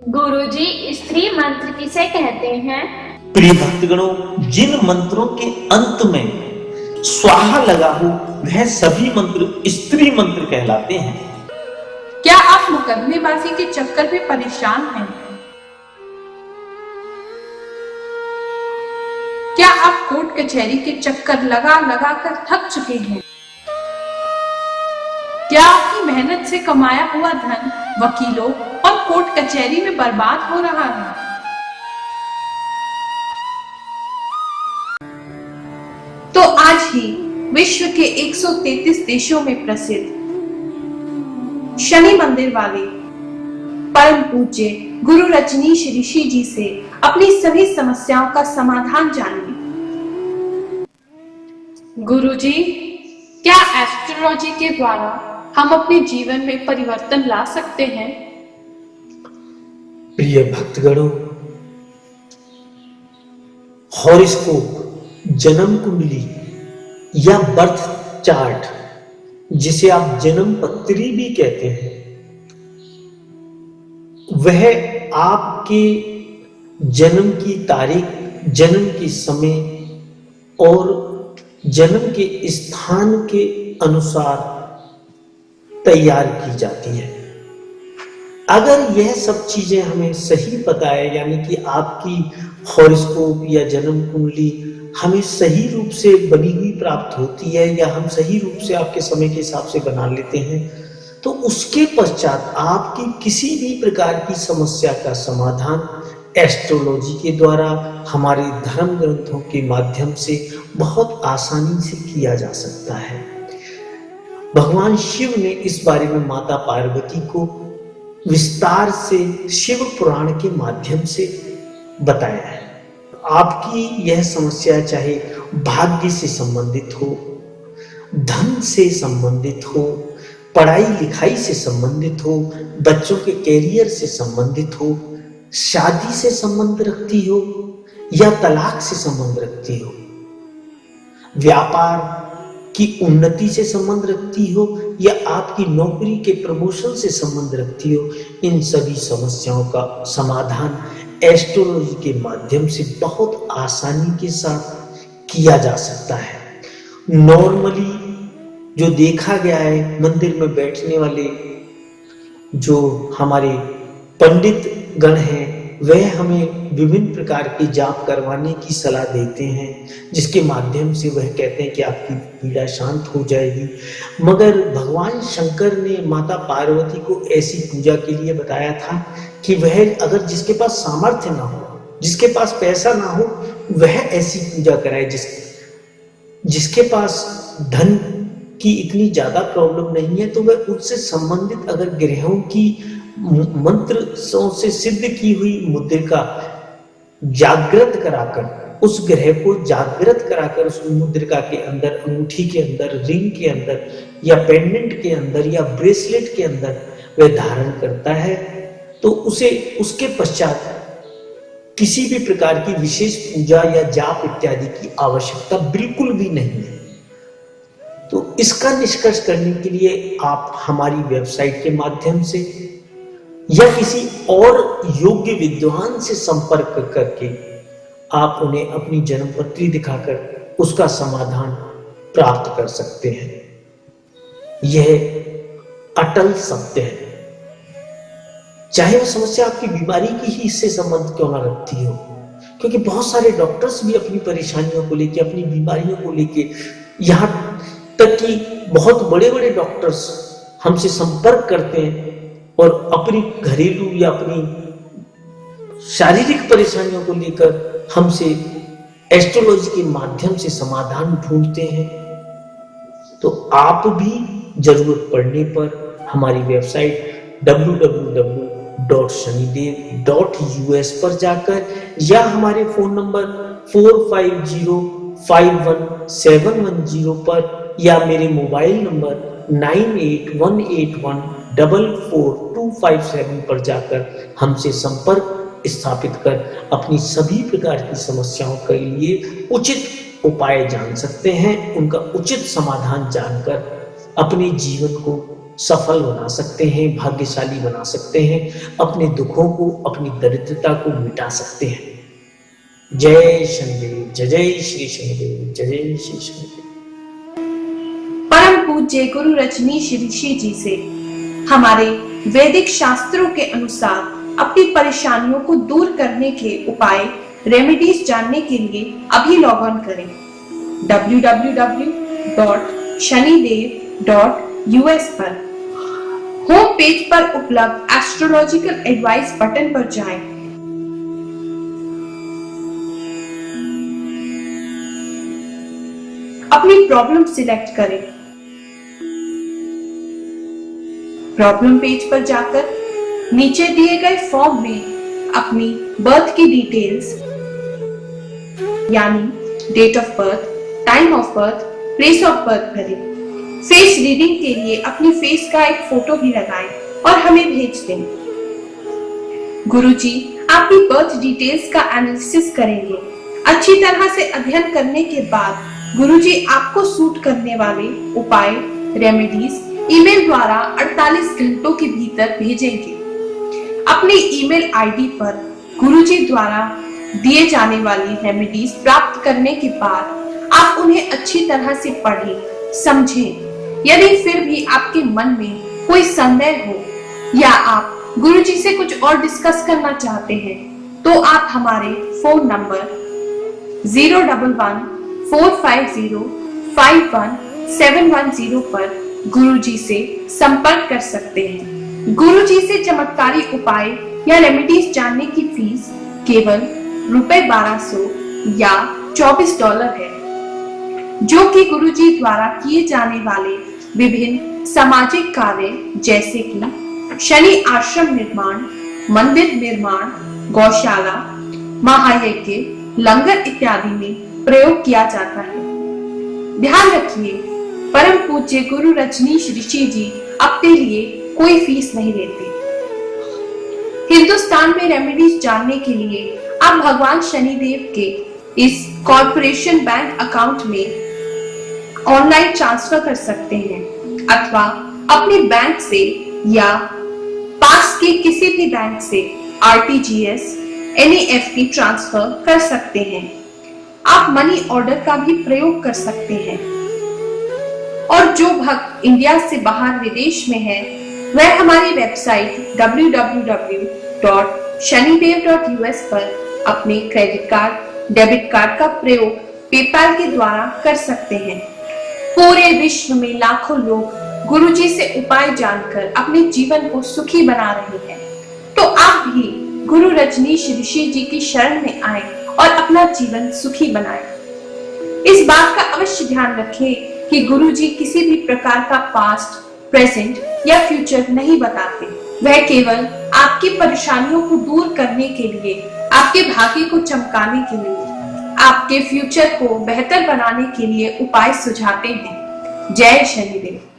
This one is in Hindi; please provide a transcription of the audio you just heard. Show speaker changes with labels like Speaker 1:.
Speaker 1: गुरुजी, स्त्री मंत्र किसे कहते हैं?
Speaker 2: प्रिय भक्तगणों, जिन मंत्रों के अंत में स्वाहा लगा हो वह सभी मंत्र स्त्री मंत्र कहलाते हैं।
Speaker 3: क्या आप मुकदमेबाजी के चक्कर में परेशान हैं? क्या आप कोर्ट कचहरी के चक्कर लगा लगा कर थक चुके हैं? क्या आपकी मेहनत से कमाया हुआ धन वकीलों और कोर्ट कचहरी में बर्बाद हो रहा है? तो आज ही विश्व के 133 देशों में प्रसिद्ध शनि मंदिर वाले परम पूज्य गुरु रजनीश ऋषि जी से अपनी सभी समस्याओं का समाधान जानिए। गुरुजी, क्या एस्ट्रोलॉजी के द्वारा हम अपने जीवन में परिवर्तन ला सकते हैं?
Speaker 2: प्रिय भक्तगणों, हॉरोस्कोप, जन्म कुंडली या बर्थ चार्ट, जिसे आप जन्म पत्री भी कहते हैं, वह आपके जन्म की तारीख, जन्म के समय और जन्म के स्थान के अनुसार तैयार की जाती है। अगर यह सब चीजें हमें सही पता है, यानी कि आपकी हॉरोस्कोप या जन्म कुंडली हमें सही रूप से बनी हुई प्राप्त होती है या हम सही रूप से आपके समय के हिसाब से बना लेते हैं, तो उसके पश्चात आपकी किसी भी प्रकार की समस्या का समाधान एस्ट्रोलॉजी के द्वारा हमारे धर्म ग्रंथों के माध्यम से बहुत आसानी से किया जा सकता है। भगवान शिव ने इस बारे में माता पार्वती को विस्तार से शिव पुराण के माध्यम से बताया है। आपकी यह समस्या चाहे भाग्य से संबंधित हो, धन से संबंधित हो, पढ़ाई लिखाई से संबंधित हो, बच्चों के कैरियर से संबंधित हो, शादी से संबंध रखती हो या तलाक से संबंध रखती हो, व्यापार की उन्नति से संबंध रखती हो या आपकी नौकरी के प्रमोशन से संबंध रखती हो, इन सभी समस्याओं का समाधान एस्ट्रोलॉजी के माध्यम से बहुत आसानी के साथ किया जा सकता है। नॉर्मली जो देखा गया है, मंदिर में बैठने वाले जो हमारे पंडित गण हैं, वह हमें विभिन्न प्रकार के जाप करवाने की सलाह देते हैं, जिसके माध्यम से वह कहते हैं कि आपकी पीड़ा शांत हो जाएगी। मगर भगवान शंकर ने माता पार्वती को ऐसी पूजा के लिए बताया था कि वह अगर जिसके पास सामर्थ्य ना हो, जिसके पास पैसा ना हो, वह ऐसी पूजा कराए। जिसके पास धन की इतनी ज्यादा प्रॉब्लम नहीं है, तो वह उससे संबंधित अगर ग्रहों की मंत्र से सिद्ध की हुई मुद्रिका जागृत कराकर, उस ग्रह को जागृत कराकर उस मुद्रिका के अंदर, अंगूठी के अंदर, रिंग के अंदर या पेंडेंट के अंदर या ब्रेसलेट के अंदर वह धारण करता है, तो उसे उसके पश्चात किसी भी प्रकार की विशेष पूजा या जाप इत्यादि की आवश्यकता बिल्कुल भी नहीं है। तो इसका निष्कर्ष करने के लिए आप हमारी वेबसाइट के माध्यम से या किसी और योग्य विद्वान से संपर्क करके आप उन्हें अपनी जन्मपत्री दिखाकर उसका समाधान प्राप्त कर सकते हैं। यह अटल सत्य है। चाहे वह समस्या आपकी बीमारी की ही इससे संबंध क्यों ना रखती हो, क्योंकि बहुत सारे डॉक्टर्स भी अपनी परेशानियों को लेकर, अपनी बीमारियों को लेकर, यहाँ तक कि बहुत बड़े बड़े डॉक्टर्स हमसे संपर्क करते हैं और अपनी घरेलू या अपनी शारीरिक परेशानियों को लेकर हमसे एस्ट्रोलॉजी के माध्यम से समाधान ढूंढते हैं। तो आप भी जरूरत पड़ने पर हमारी वेबसाइट www.shanidev.us पर जाकर या हमारे फोन नंबर 45051710 पर या मेरे मोबाइल नंबर 9818144257 पर जाकर हमसे संपर्क स्थापित कर अपनी सभी प्रकार की समस्याओं के लिए उचित उपाय जान सकते हैं। उनका उचित समाधान जानकर अपने जीवन को सफल बना सकते हैं, भाग्यशाली बना सकते हैं, अपने दुखों को, अपनी दरिद्रता को मिटा सकते हैं। जय शनिदेव, जय जय श्री शनिदेव, जय जय श्री शनिदेव।
Speaker 3: परम पूज्य गुरु रजनीश ऋषि जी से हमारे वैदिक शास्त्रों के अनुसार अपनी परेशानियों को दूर करने के उपाय, रेमेडीज जानने के लिए अभी लॉग ऑन करें www.shanidev.us पर। होम पेज पर उपलब्ध एस्ट्रोलॉजिकल एडवाइस बटन पर जाएं। अपनी प्रॉब्लम सिलेक्ट करें। प्रॉब्लम पेज पर जाकर नीचे दिए गए फॉर्म में अपनी बर्थ की डिटेल्स यानी date of birth, time of birth, place of birth भरें। फेस रीडिंग के लिए अपनी फेस का एक फोटो भी लगाएं और हमें भेज दें। गुरुजी आपकी बर्थ डिटेल्स का एनालिसिस करेंगे। अच्छी तरह से अध्ययन करने के बाद गुरुजी आपको सूट करने वाले उपाय, रेमेडीज ईमेल द्वारा 48 घंटों के भीतर भेजेंगे। अपनी ईमेल आईडी पर गुरुजी द्वारा दिए जाने वाली रेमेडीज प्राप्त करने के बाद आप उन्हें अच्छी तरह से पढ़ें, समझें। यदि फिर भी आपके मन में कोई संदेह हो या आप गुरुजी से कुछ और डिस्कस करना चाहते हैं तो आप हमारे फोन नंबर 011-450-51710 पर गुरुजी से संपर्क कर सकते हैं। गुरुजी से चमत्कारी उपाय या रेमेडीज जानने की फीस केवल ₹1200 या $24 है, जो कि गुरुजी द्वारा किए जाने वाले विभिन्न सामाजिक कार्य जैसे कि शनि आश्रम निर्माण, मंदिर निर्माण, गौशाला, महायज्ञ, लंगर इत्यादि में प्रयोग किया जाता है। ध्यान रखिए, परम पूज्य गुरु रजनीश ऋषि जी अपने लिए कोई फीस नहीं लेते। हिंदुस्तान में रेमेडीज जानने के लिए आप भगवान शनिदेव के इस कॉर्पोरेशन बैंक अकाउंट में ऑनलाइन ट्रांसफर कर सकते हैं अथवा अपने बैंक से या पास के किसी भी बैंक से RTGS, NEFT ट्रांसफर कर सकते हैं। आप मनी ऑर्डर का भी प्रयोग कर सकते हैं। और जो भक्त इंडिया से बाहर विदेश में है वह हमारी वेबसाइट www.shanidev.us पर अपने क्रेडिट कार्ड, डेबिट कार्ड का प्रयोग पेपाल के द्वारा कर सकते हैं। पूरे विश्व में लाखों लोग गुरुजी से उपाय जानकर अपने जीवन को सुखी बना रहे हैं, तो आप भी गुरु रजनीश ऋषि जी की शरण में आए और अपना जीवन सुखी बनाएं। इस बात का अवश्य ध्यान रखें कि गुरुजी किसी भी प्रकार का पास्ट, प्रेजेंट या फ्यूचर नहीं बताते। वह केवल आपकी परेशानियों को दूर करने के लिए, आपके भाग्य को चमकाने के लिए, आपके फ्यूचर को बेहतर बनाने के लिए उपाय सुझाते हैं। जय शनिदेव।